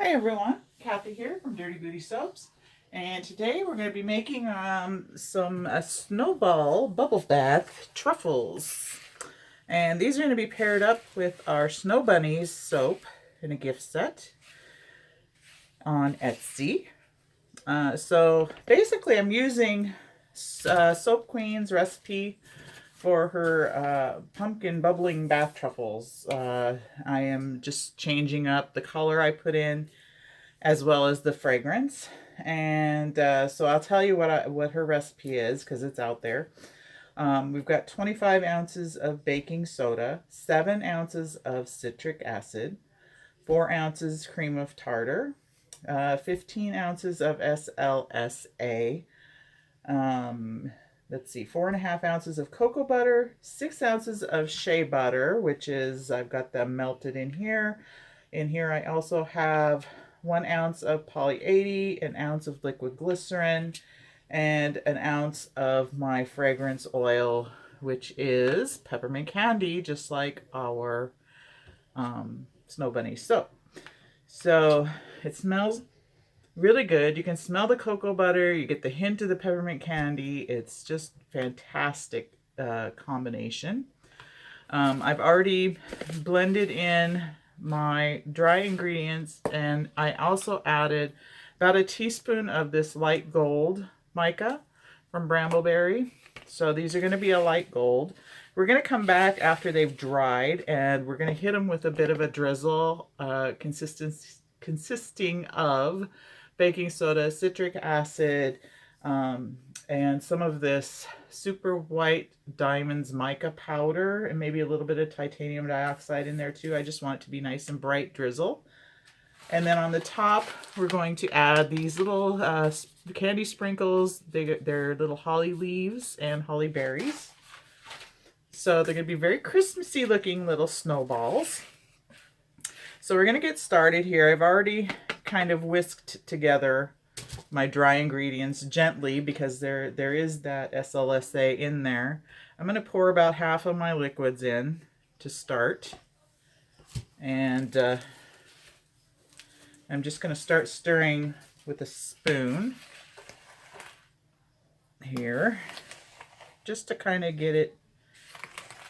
Hi everyone, Kathy here from Dirty Booty Soaps, and today we're going to be making some Snowball bubble bath truffles, and these are going to be paired up with our Snow Bunnies soap in a gift set on Etsy. So basically I'm using Soap Queen's recipe for her pumpkin bubbling bath truffles. I am just changing up the color I put in as well as the fragrance. And so I'll tell you what her recipe is because it's out there. We've got 25 ounces of baking soda, 7 ounces of citric acid, 4 ounces cream of tartar, 15 ounces of SLSA, let's see, 4.5 ounces of cocoa butter, 6 ounces of shea butter, which is, I've got them melted in here. In here I also have 1 ounce of poly 80, an ounce of liquid glycerin, and an ounce of my fragrance oil, which is peppermint candy, just like our Snow Bunny soap. So it smells really good. You can smell the cocoa butter. You get the hint of the peppermint candy. It's just fantastic combination. I've already blended in my dry ingredients, and I also added about a teaspoon of this light gold mica from Brambleberry. So these are going to be a light gold. We're going to come back after they've dried, and we're going to hit them with a bit of a drizzle consisting of baking soda, citric acid, and some of this super white diamonds mica powder, and maybe a little bit of titanium dioxide in there too. I just want it to be nice and bright drizzle. And then on the top, we're going to add these little candy sprinkles. They're little holly leaves and holly berries. So they're going to be very Christmassy looking little snowballs. So we're going to get started here. I've already kind of whisked together my dry ingredients gently because there is that SLSA in there. I'm going to pour about half of my liquids in to start. And I'm just going to start stirring with a spoon here, just to kind of get it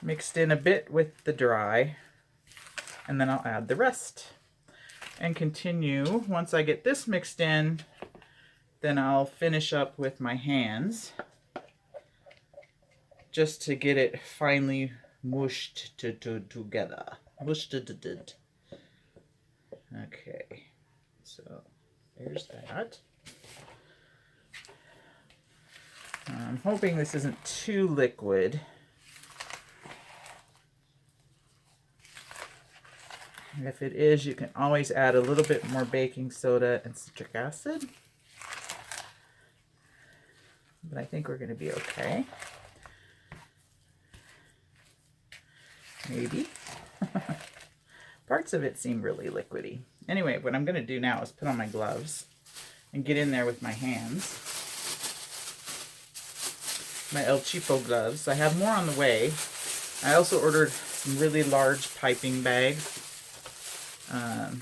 mixed in a bit with the dry. And then I'll add the rest and continue. Once I get this mixed in, then I'll finish up with my hands just to get it finely mushed together. Okay, so there's that. I'm hoping this isn't too liquid. If it is, you can always add a little bit more baking soda and citric acid. But I think we're going to be okay. Maybe. Parts of it seem really liquidy. Anyway, what I'm going to do now is put on my gloves and get in there with my hands. My El Cheapo gloves. I have more on the way. I also ordered some really large piping bags,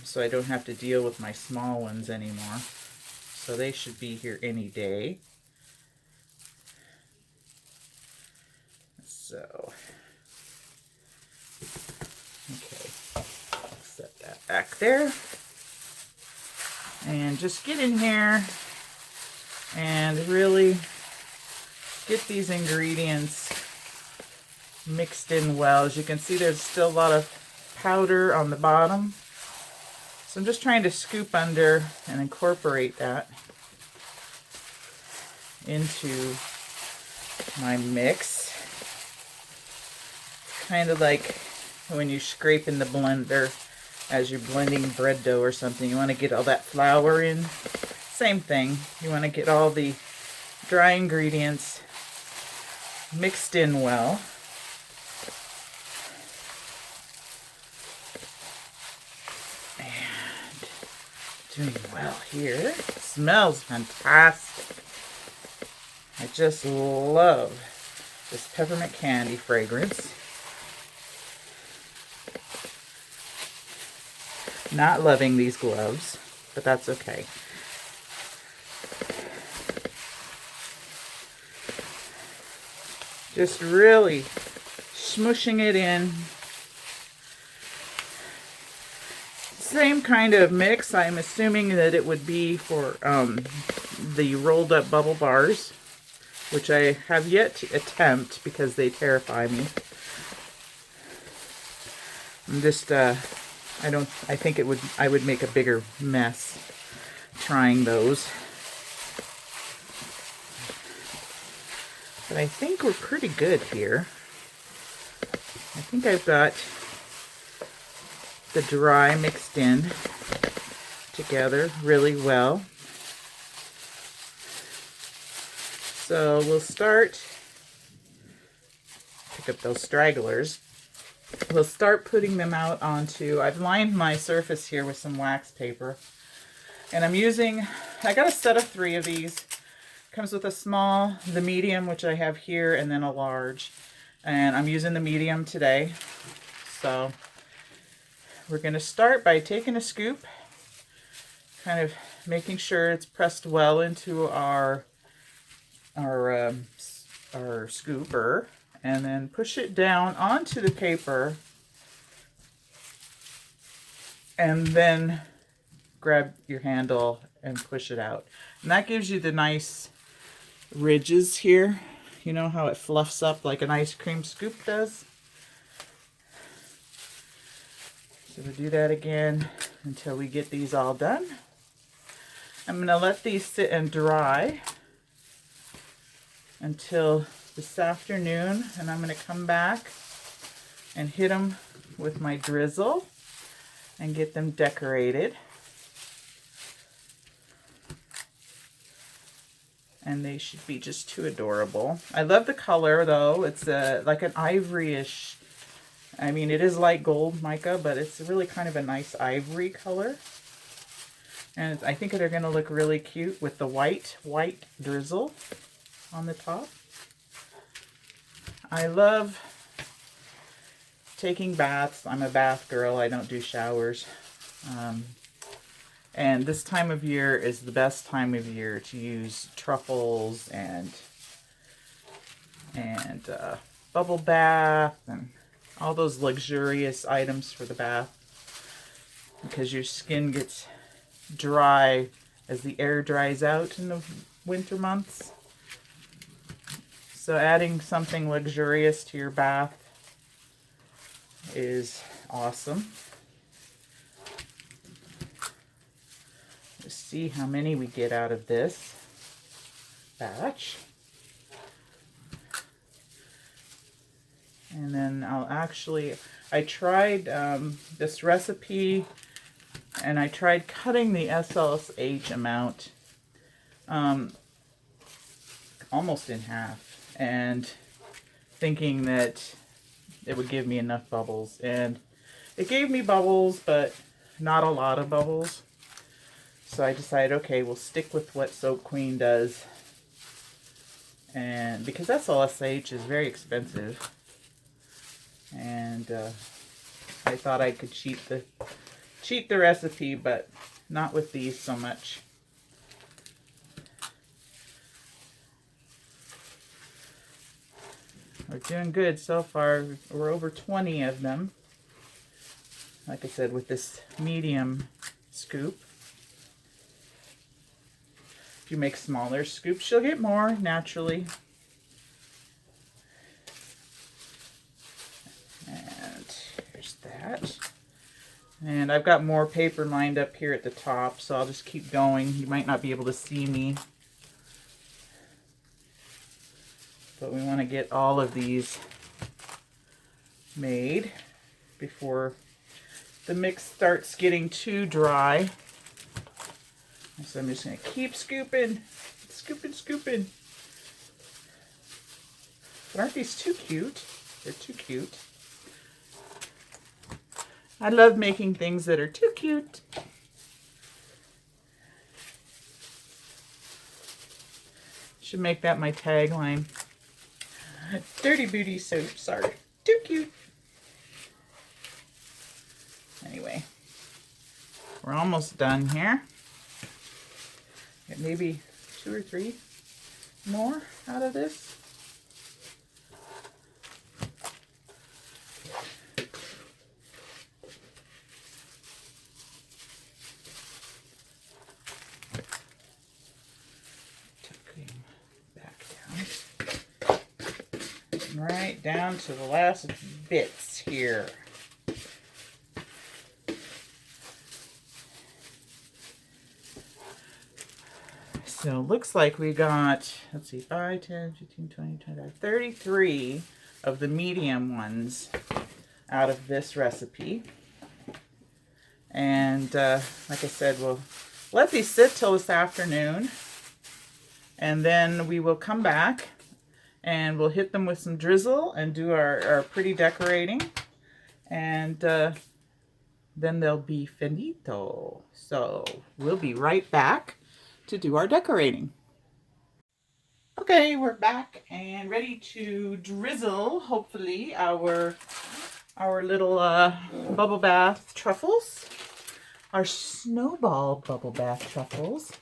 so I don't have to deal with my small ones anymore. So they should be here any day. So, okay, set that back there. And just get in here and really get these ingredients mixed in well. As you can see, there's still a lot of powder on the bottom. So I'm just trying to scoop under and incorporate that into my mix. It's kind of like when you scrape in the blender as you're blending bread dough or something. You want to get all that flour in. Same thing. You want to get all the dry ingredients mixed in well. Doing well here. It smells fantastic. I just love this peppermint candy fragrance. Not loving these gloves. but that's okay. Just really smooshing it in. Same kind of mix. I'm assuming that it would be for the rolled up bubble bars, which I have yet to attempt because they terrify me. I'm just, I think I would make a bigger mess trying those. But I think we're pretty good here. I think I've got the dry mixed in together really well. So we'll start, pick up those stragglers. We'll start putting them out onto, I've lined my surface here with some wax paper. And I'm using, I got a set of 3 of these. Comes with a small, the medium, which I have here, and then a large. And I'm using the medium today. So we're going to start by taking a scoop, kind of making sure it's pressed well into our scooper, and then push it down onto the paper, and then grab your handle and push it out. And that gives you the nice ridges here. You know how it fluffs up like an ice cream scoop does? So we'll do that again until we get these all done. I'm going to let these sit and dry until this afternoon, and I'm going to come back and hit them with my drizzle and get them decorated. And they should be just too adorable. I love the color though. It's like an ivoryish, I mean it is light gold mica, but it's really kind of a nice ivory color. And I think they're gonna look really cute with the white drizzle on the top. I love taking baths. I'm a bath girl, I don't do showers. And this time of year is the best time of year to use Truffles and bubble bath and all those luxurious items for the bath, because your skin gets dry as the air dries out in the winter months. So adding something luxurious to your bath is awesome. See how many we get out of this batch. And then I tried this recipe, and I tried cutting the SLH amount almost in half, and thinking that it would give me enough bubbles. And it gave me bubbles, but not a lot of bubbles. So I decided, okay, we'll stick with what Soap Queen does. And because SLSH is very expensive. And I thought I could cheat the recipe, but not with these so much. We're doing good so far. We're over 20 of them. Like I said, with this medium scoop. If you make smaller scoops, you'll get more naturally. And here's that. And I've got more paper lined up here at the top, so I'll just keep going. You might not be able to see me, but we want to get all of these made before the mix starts getting too dry. So I'm just going to keep scooping, scooping. But aren't these too cute? They're too cute. I love making things that are too cute. Should make that my tagline. Dirty booty soaps are too cute. Anyway, we're almost done here. Get maybe 2 or 3 more out of this. Right down to the last bits here. So looks like we got, let's see, 5, 10, 15, 20, 25, 33 of the medium ones out of this recipe. And like I said, we'll let these sit till this afternoon. And then we will come back and we'll hit them with some drizzle and do our pretty decorating. And then they'll be finito. So we'll be right back to do our decorating. Okay, we're back and ready to drizzle, hopefully, our little bubble bath truffles. Our Snowball bubble bath truffles.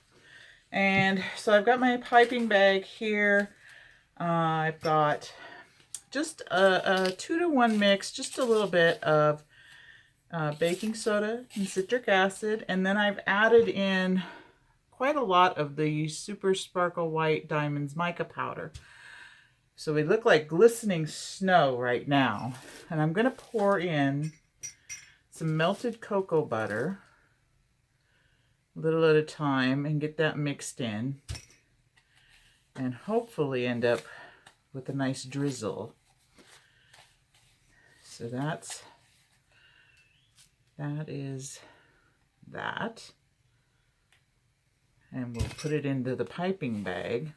And so I've got my piping bag here. I've got just a 2-to-1 mix, just a little bit of baking soda and citric acid, and then I've added in quite a lot of the Super Sparkle White Diamonds mica powder. So we look like glistening snow right now. And I'm going to pour in some melted cocoa butter, a little at a time, and get that mixed in. And hopefully end up with a nice drizzle. So that is that. And we'll put it into the piping bag.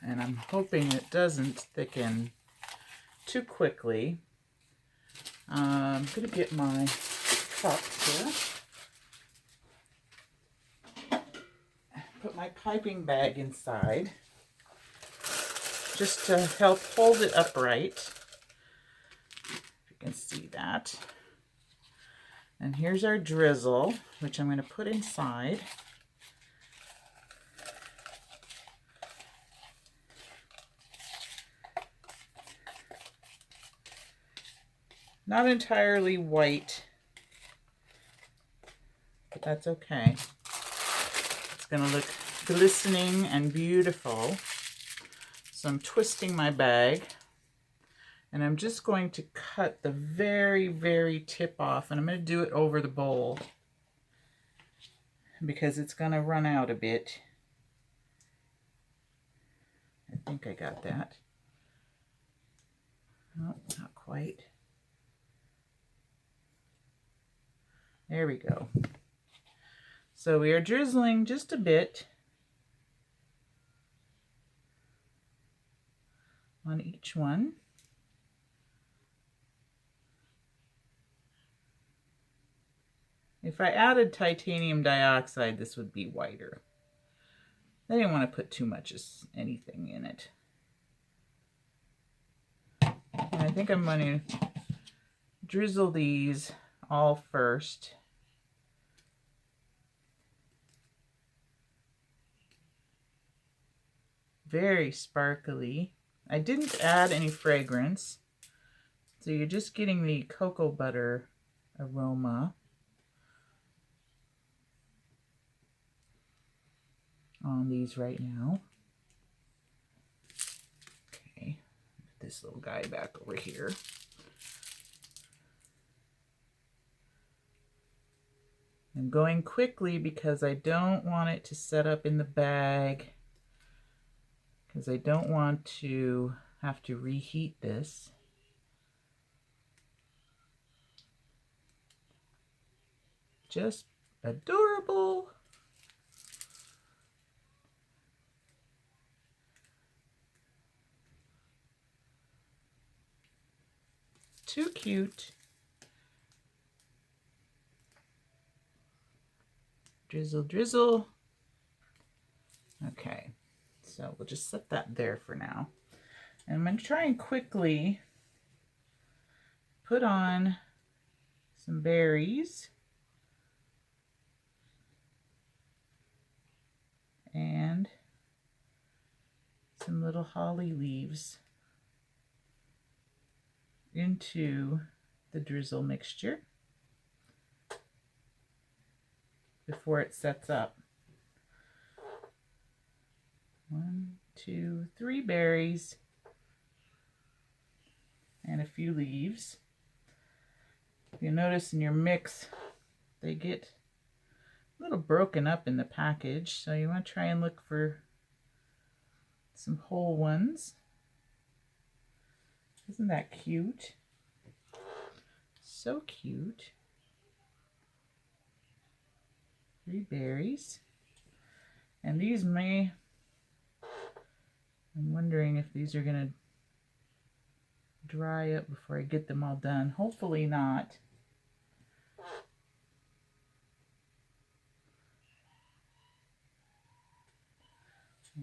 And I'm hoping it doesn't thicken too quickly. I'm going to get my cup here. Put my piping bag inside just to help hold it upright. You can see that. And here's our drizzle, which I'm going to put inside. Not entirely white, but that's okay. It's going to look glistening and beautiful. So I'm twisting my bag, and I'm just going to cut the very, very tip off, and I'm going to do it over the bowl because it's going to run out a bit. I think I got that. Oh, not quite. There we go. So we are drizzling just a bit on each one. If I added titanium dioxide, this would be whiter. I didn't want to put too much of anything in it. And I think I'm going to drizzle these all first. Very sparkly. I didn't add any fragrance, so you're just getting the cocoa butter aroma on these right now. Okay, put this little guy back over here. I'm going quickly because I don't want it to set up in the bag, because I don't want to have to reheat this. Just adorable. Too cute. Drizzle, drizzle. Okay, so we'll just set that there for now. And I'm going to try and quickly put on some berries, and some little holly leaves into the drizzle mixture before it sets up. 1, 2, 3 berries and a few leaves. If you notice in your mix, they get a little broken up in the package, so you want to try and look for some whole ones. Isn't that cute? So cute. 3 berries. And these I'm wondering if these are going to dry up before I get them all done. Hopefully not.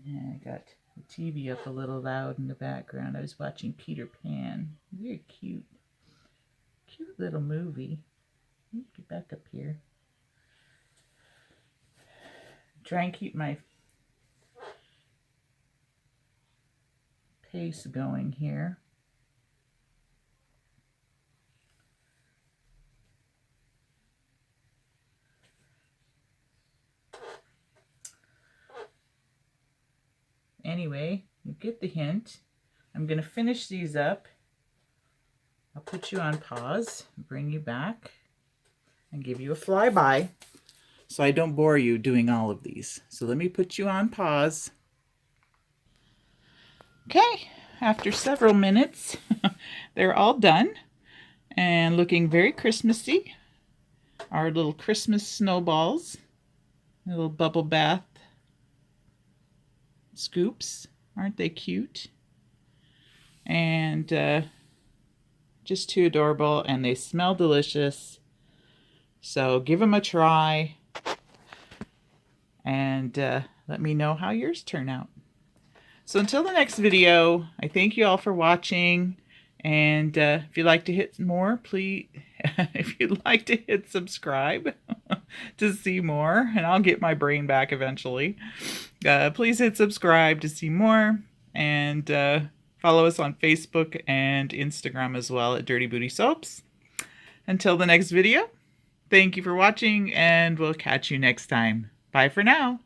Yeah, I got the TV up a little loud in the background. I was watching Peter Pan. Very cute. Cute little movie. Get back up here. Try and keep my pace going here. Anyway, you get the hint. I'm going to finish these up. I'll put you on pause, bring you back, and give you a flyby so I don't bore you doing all of these. So let me put you on pause. Okay, after several minutes, they're all done and looking very Christmassy. Our little Christmas snowballs, little bubble bath scoops. Aren't they cute? And just too adorable, and they smell delicious. So give them a try and let me know how yours turn out. So until the next video, I thank you all for watching. And if you'd like to hit more, please, if you'd like to hit subscribe to see more, and I'll get my brain back eventually. Please hit subscribe to see more, and follow us on Facebook and Instagram as well at Dirty Booty Soaps. Until the next video, thank you for watching, and we'll catch you next time. Bye for now.